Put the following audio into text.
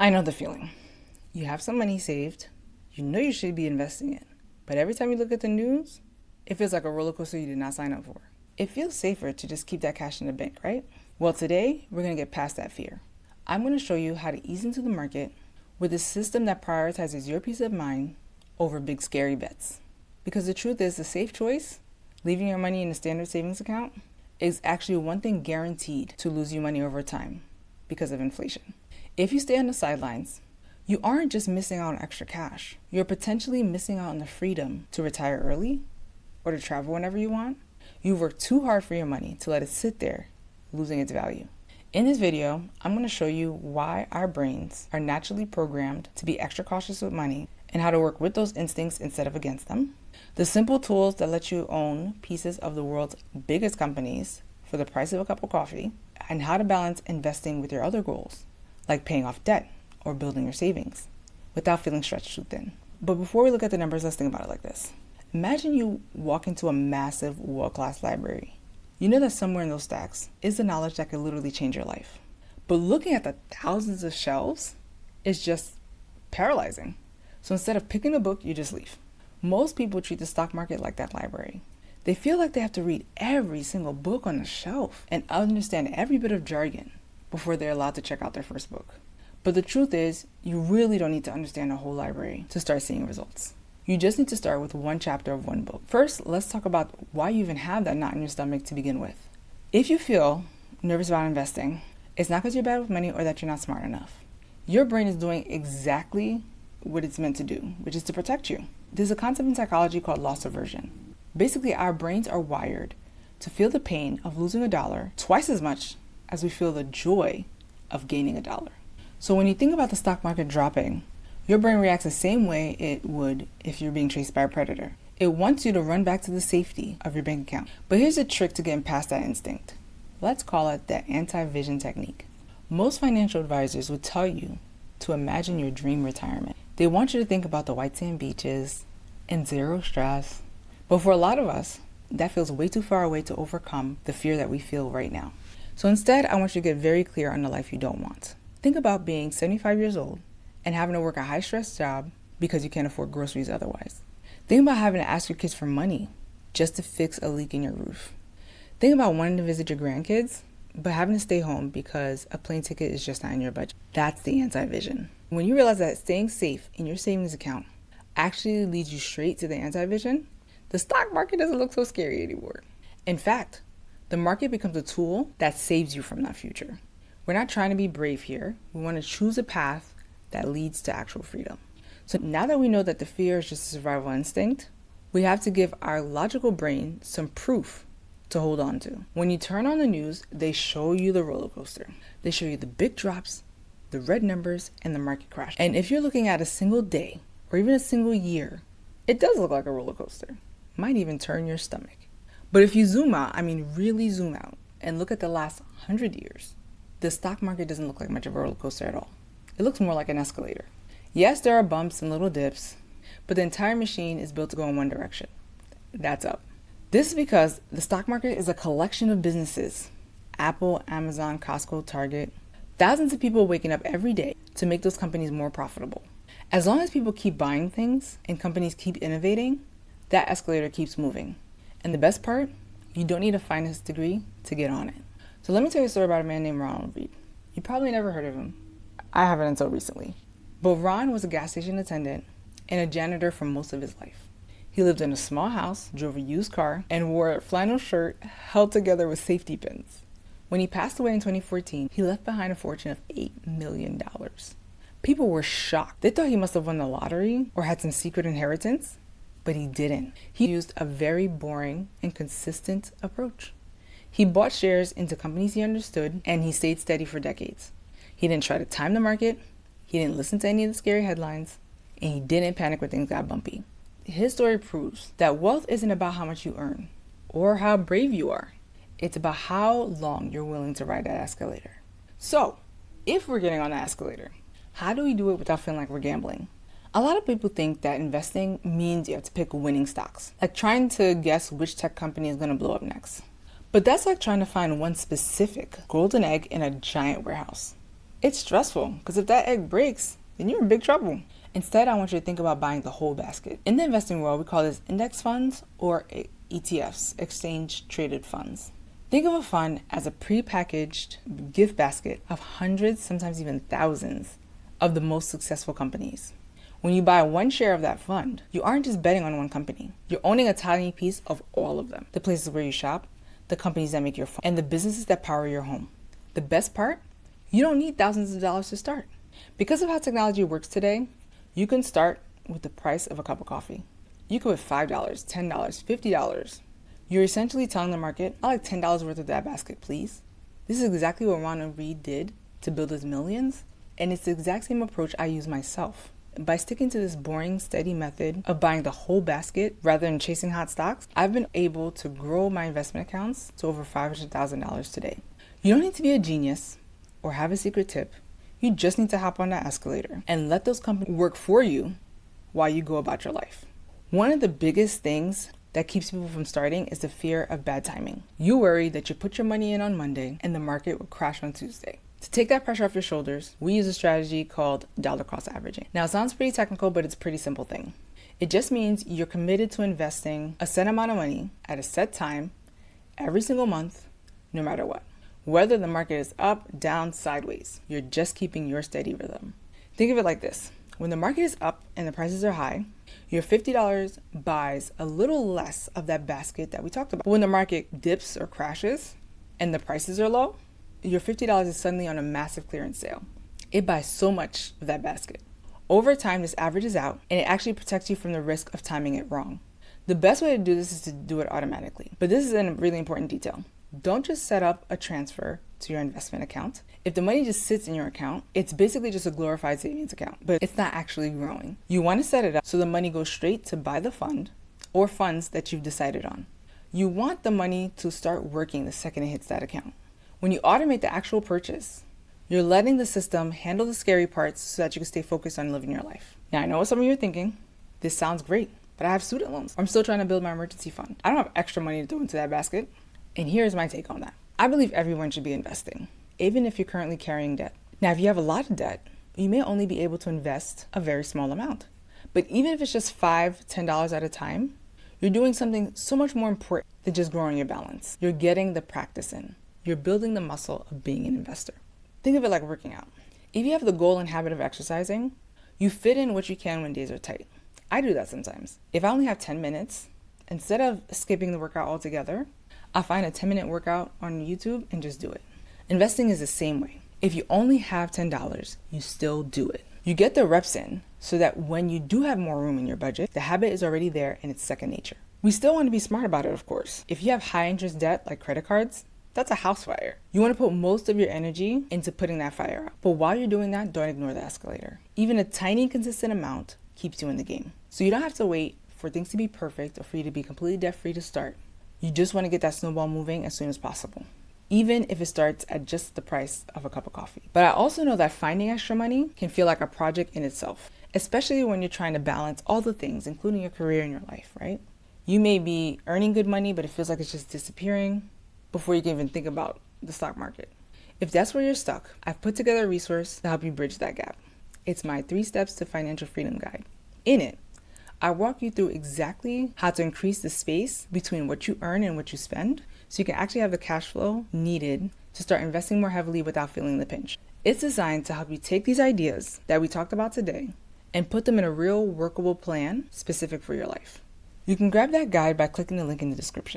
I know the feeling. You have some money saved, you know you should be investing it, but every time you look at the news, it feels like a roller coaster you did not sign up for. It feels safer to just keep that cash in the bank, right? Well, today we're going to get past that fear. I'm going to show you how to ease into the market with a system that prioritizes your peace of mind over big scary bets. Because the truth is, the safe choice, leaving your money in a standard savings account, is actually one thing guaranteed to lose you money over time because of inflation. If you stay on the sidelines, you aren't just missing out on extra cash. You're potentially missing out on the freedom to retire early or to travel whenever you want. You've worked too hard for your money to let it sit there, losing its value. In this video, I'm going to show you why our brains are naturally programmed to be extra cautious with money and how to work with those instincts instead of against them. The simple tools that let you own pieces of the world's biggest companies for the price of a cup of coffee, and how to balance investing with your other goals, like paying off debt or building your savings, without feeling stretched too thin. But before we look at the numbers, let's think about it like this. Imagine you walk into a massive world-class library. You know that somewhere in those stacks is the knowledge that could literally change your life. But looking at the thousands of shelves is just paralyzing. So instead of picking a book, you just leave. Most people treat the stock market like that library. They feel like they have to read every single book on the shelf and understand every bit of jargon before they're allowed to check out their first book. But the truth is, you really don't need to understand a whole library to start seeing results. You just need to start with one chapter of one book. First, let's talk about why you even have that knot in your stomach to begin with. If you feel nervous about investing, it's not because you're bad with money or that you're not smart enough. Your brain is doing exactly what it's meant to do, which is to protect you. There's a concept in psychology called loss aversion. Basically, our brains are wired to feel the pain of losing a dollar twice as much as we feel the joy of gaining a dollar. So when you think about the stock market dropping, your brain reacts the same way it would if you're being chased by a predator. It wants you to run back to the safety of your bank account. But here's a trick to getting past that instinct. Let's call it the anti-vision technique. Most financial advisors would tell you to imagine your dream retirement. They want you to think about the white sand beaches and zero stress. But for a lot of us, that feels way too far away to overcome the fear that we feel right now. So instead, I want you to get very clear on the life you don't want. Think about being 75 years old and having to work a high-stress job because you can't afford groceries otherwise. Think about having to ask your kids for money just to fix a leak in your roof. Think about wanting to visit your grandkids, but having to stay home because a plane ticket is just not in your budget. That's the anti-vision. When you realize that staying safe in your savings account actually leads you straight to the anti-vision, the stock market doesn't look so scary anymore. In fact, the market becomes a tool that saves you from that future. We're not trying to be brave here. We want to choose a path that leads to actual freedom. So now that we know that the fear is just a survival instinct, we have to give our logical brain some proof to hold on to. When you turn on the news, they show you the roller coaster. They show you the big drops, the red numbers, and the market crash. And if you're looking at a single day or even a single year, it does look like a roller coaster. Might even turn your stomach. But if you zoom out, really zoom out, and look at the last 100 years, the stock market doesn't look like much of a roller coaster at all. It looks more like an escalator. Yes, there are bumps and little dips, but the entire machine is built to go in one direction. That's up. This is because the stock market is a collection of businesses. Apple, Amazon, Costco, Target. Thousands of people waking up every day to make those companies more profitable. As long as people keep buying things and companies keep innovating, that escalator keeps moving. And the best part, you don't need a finance degree to get on it. So let me tell you a story about a man named Ronald Reed. You probably never heard of him. I haven't until recently. But Ron was a gas station attendant and a janitor for most of his life. He lived in a small house, drove a used car, and wore a flannel shirt held together with safety pins. When he passed away in 2014, he left behind a fortune of $8 million. People were shocked. They thought he must have won the lottery or had some secret inheritance. But he didn't. He used a very boring and consistent approach. He bought shares into companies he understood, and he stayed steady for decades. He didn't try to time the market, he didn't listen to any of the scary headlines, and he didn't panic when things got bumpy. His story proves that wealth isn't about how much you earn or how brave you are. It's about how long you're willing to ride that escalator. So, if we're getting on the escalator, how do we do it without feeling like we're gambling? A lot of people think that investing means you have to pick winning stocks, like trying to guess which tech company is going to blow up next. But that's like trying to find one specific golden egg in a giant warehouse. It's stressful because if that egg breaks, then you're in big trouble. Instead, I want you to think about buying the whole basket. In the investing world, we call this index funds or ETFs, exchange traded funds. Think of a fund as a pre-packaged gift basket of hundreds, sometimes even thousands, of the most successful companies. When you buy one share of that fund, you aren't just betting on one company. You're owning a tiny piece of all of them. The places where you shop, the companies that make your phone, and the businesses that power your home. The best part? You don't need thousands of dollars to start. Because of how technology works today, you can start with the price of a cup of coffee. You could put $5, $10, $50. You're essentially telling the market, I like $10 worth of that basket, please. This is exactly what Ronald Reed did to build his millions, and it's the exact same approach I use myself. By sticking to this boring, steady method of buying the whole basket rather than chasing hot stocks, I've been able to grow my investment accounts to over $500,000 today. You don't need to be a genius or have a secret tip. You just need to hop on that escalator and let those companies work for you while you go about your life. One of the biggest things that keeps people from starting is the fear of bad timing. You worry that you put your money in on Monday and the market will crash on Tuesday. To take that pressure off your shoulders, we use a strategy called dollar cost averaging. Now, it sounds pretty technical, but it's a pretty simple thing. It just means you're committed to investing a set amount of money at a set time every single month, no matter what. Whether the market is up, down, sideways, you're just keeping your steady rhythm. Think of it like this. When the market is up and the prices are high, your $50 buys a little less of that basket that we talked about. But when the market dips or crashes and the prices are low, your $50 is suddenly on a massive clearance sale. It buys so much of that basket. Over time, this averages out and it actually protects you from the risk of timing it wrong. The best way to do this is to do it automatically. But this is a really important detail. Don't just set up a transfer to your investment account. If the money just sits in your account, it's basically just a glorified savings account, but it's not actually growing. You want to set it up so the money goes straight to buy the fund or funds that you've decided on. You want the money to start working the second it hits that account. When you automate the actual purchase, you're letting the system handle the scary parts so that you can stay focused on living your life. Now, I know what some of you are thinking. This sounds great, but I have student loans. I'm still trying to build my emergency fund. I don't have extra money to throw into that basket. And here's my take on that. I believe everyone should be investing, even if you're currently carrying debt. Now, if you have a lot of debt, you may only be able to invest a very small amount. But even if it's just $5, $10 at a time, you're doing something so much more important than just growing your balance. You're getting the practice in. You're building the muscle of being an investor. Think of it like working out. If you have the goal and habit of exercising, you fit in what you can when days are tight. I do that sometimes. If I only have 10 minutes, instead of skipping the workout altogether, I find a 10-minute workout on YouTube and just do it. Investing is the same way. If you only have $10, you still do it. You get the reps in so that when you do have more room in your budget, the habit is already there and it's second nature. We still want to be smart about it, of course. If you have high interest debt like credit cards, that's a house fire. You want to put most of your energy into putting that fire out. But while you're doing that, don't ignore the escalator. Even a tiny consistent amount keeps you in the game. So you don't have to wait for things to be perfect or for you to be completely debt-free to start. You just want to get that snowball moving as soon as possible, even if it starts at just the price of a cup of coffee. But I also know that finding extra money can feel like a project in itself, especially when you're trying to balance all the things, including your career and your life, right? You may be earning good money, but it feels like it's just disappearing before you can even think about the stock market. If that's where you're stuck, I've put together a resource to help you bridge that gap. It's my 3 Steps to Financial Freedom guide. In it, I walk you through exactly how to increase the space between what you earn and what you spend so you can actually have the cash flow needed to start investing more heavily without feeling the pinch. It's designed to help you take these ideas that we talked about today and put them in a real workable plan specific for your life. You can grab that guide by clicking the link in the description.